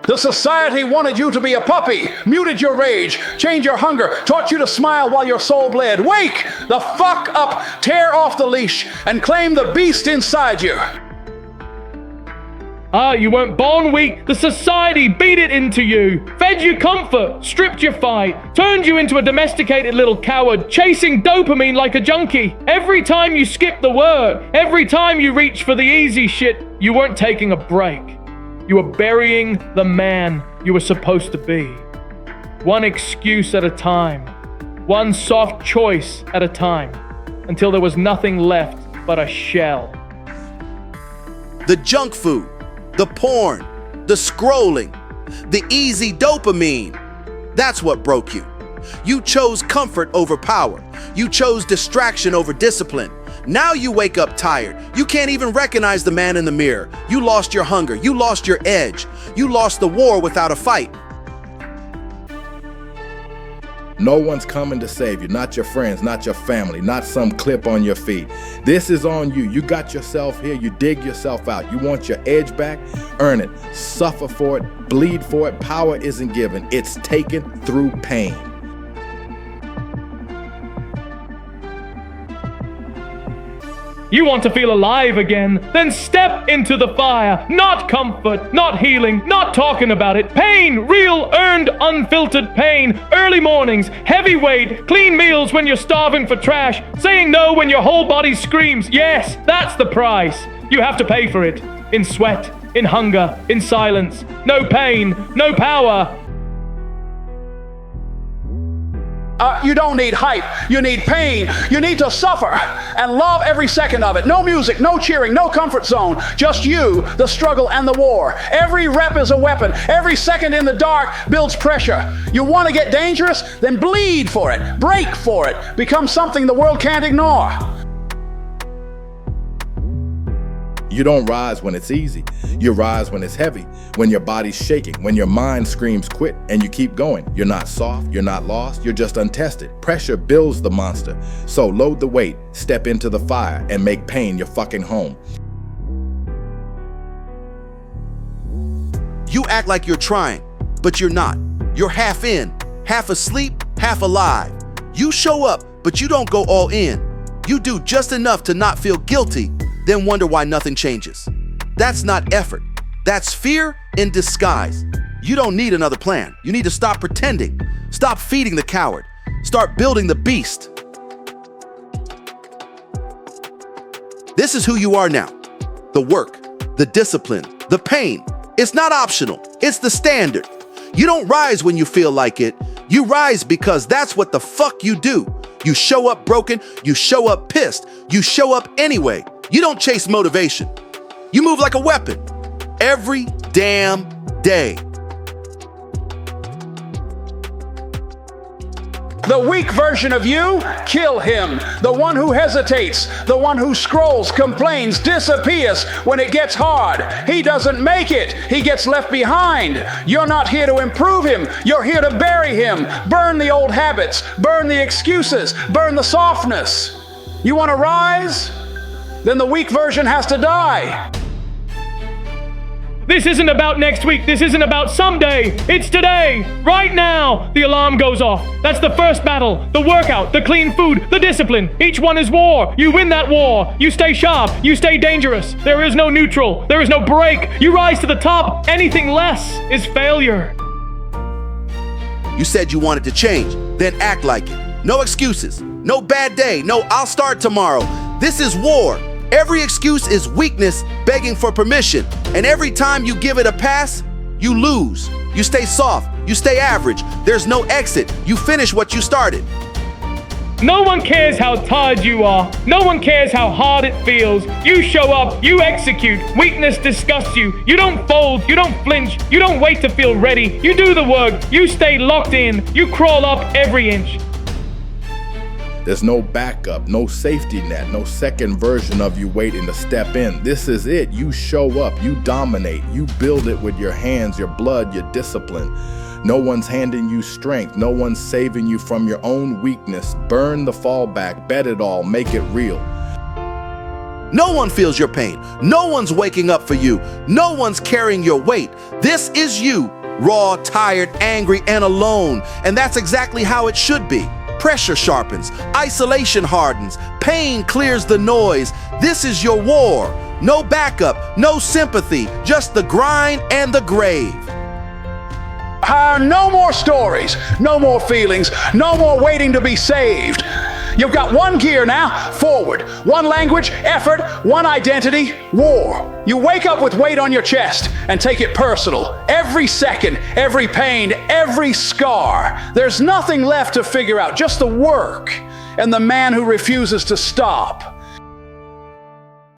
The society wanted you to be a puppy, muted your rage, chained your hunger, taught you to smile while your soul bled. Wake the fuck up, tear off the leash, and claim the beast inside you. You weren't born weak. The society beat it into you, fed you comfort, stripped your fight, turned you into a domesticated little coward, chasing dopamine like a junkie. Every time you skipped the work, every time you reached for the easy shit, you weren't taking a break. You were burying the man you were supposed to be. One excuse at a time, one soft choice at a time, until there was nothing left but a shell. The junk food, the porn, the scrolling, the easy dopamine. That's what broke you. You chose comfort over power. You chose distraction over discipline. Now you wake up tired. You can't even recognize the man in the mirror. You lost your hunger. You lost your edge. You lost the war without a fight. No one's coming to save you, not your friends, not your family, not some clip on your feet. This is on you. You got yourself here. You dig yourself out. You want your edge back? Earn it. Suffer for it. Bleed for it. Power isn't given. It's taken through pain. You want to feel alive again? Then step into the fire. Not comfort, not healing, not talking about it. Pain, real, earned, unfiltered pain. Early mornings, heavy weight, clean meals when you're starving for trash, saying no when your whole body screams. Yes, that's the price. You have to pay for it. In sweat, in hunger, in silence. No pain, no power. You don't need hype. You need pain. You need to suffer and love every second of it. No music, no cheering, no comfort zone. Just you, the struggle, and the war. Every rep is a weapon. Every second in the dark builds pressure. You want to get dangerous? Then bleed for it. Break for it. Become something the world can't ignore. You don't rise when it's easy. You rise when it's heavy, when your body's shaking, when your mind screams quit, and you keep going. You're not soft, you're not lost, you're just untested. Pressure builds the monster. So load the weight, step into the fire, and make pain your fucking home. You act like you're trying, but you're not. You're half in, half asleep, half alive. You show up, but you don't go all in. You do just enough to not feel guilty, then wonder why nothing changes. That's not effort. That's fear in disguise. You don't need another plan. You need to stop pretending. Stop feeding the coward. Start building the beast. This is who you are now. The work, the discipline, the pain. It's not optional. It's the standard. You don't rise when you feel like it. You rise because that's what the fuck you do. You show up broken. You show up pissed. You show up anyway. You don't chase motivation. You move like a weapon every damn day. The weak version of you, kill him. The one who hesitates, the one who scrolls, complains, disappears when it gets hard. He doesn't make it. He gets left behind. You're not here to improve him. You're here to bury him. Burn the old habits. Burn the excuses. Burn the softness. You want to rise? Then the weak version has to die. This isn't about next week. This isn't about someday. It's today, right now. The alarm goes off. That's the first battle. The workout, the clean food, the discipline. Each one is war. You win that war. You stay sharp. You stay dangerous. There is no neutral. There is no break. You rise to the top. Anything less is failure. You said you wanted to change, then act like it. No excuses. No bad day. No, I'll start tomorrow. This is war. Every excuse is weakness begging for permission. And every time you give it a pass, you lose. You stay soft. You stay average. There's no exit. You finish what you started. No one cares how tired you are. No one cares how hard it feels. You show up. You execute. Weakness disgusts you. You don't fold. You don't flinch. You don't wait to feel ready. You do the work. You stay locked in. You crawl up every inch. There's no backup, no safety net, no second version of you waiting to step in. This is it. You show up, you dominate, you build it with your hands, your blood, your discipline. No one's handing you strength. No one's saving you from your own weakness. Burn the fallback, bet it all, make it real. No one feels your pain. No one's waking up for you. No one's carrying your weight. This is you raw, tired, angry, and alone. And that's exactly how it should be. Pressure sharpens, isolation hardens, pain clears the noise. This is your war. No backup, no sympathy, just the grind and the grave. No more stories, no more feelings, no more waiting to be saved. You've got one gear now, forward. One language, effort, one identity, war. You wake up with weight on your chest and take it personal. Every second, every pain, every scar. There's nothing left to figure out, just the work and the man who refuses to stop.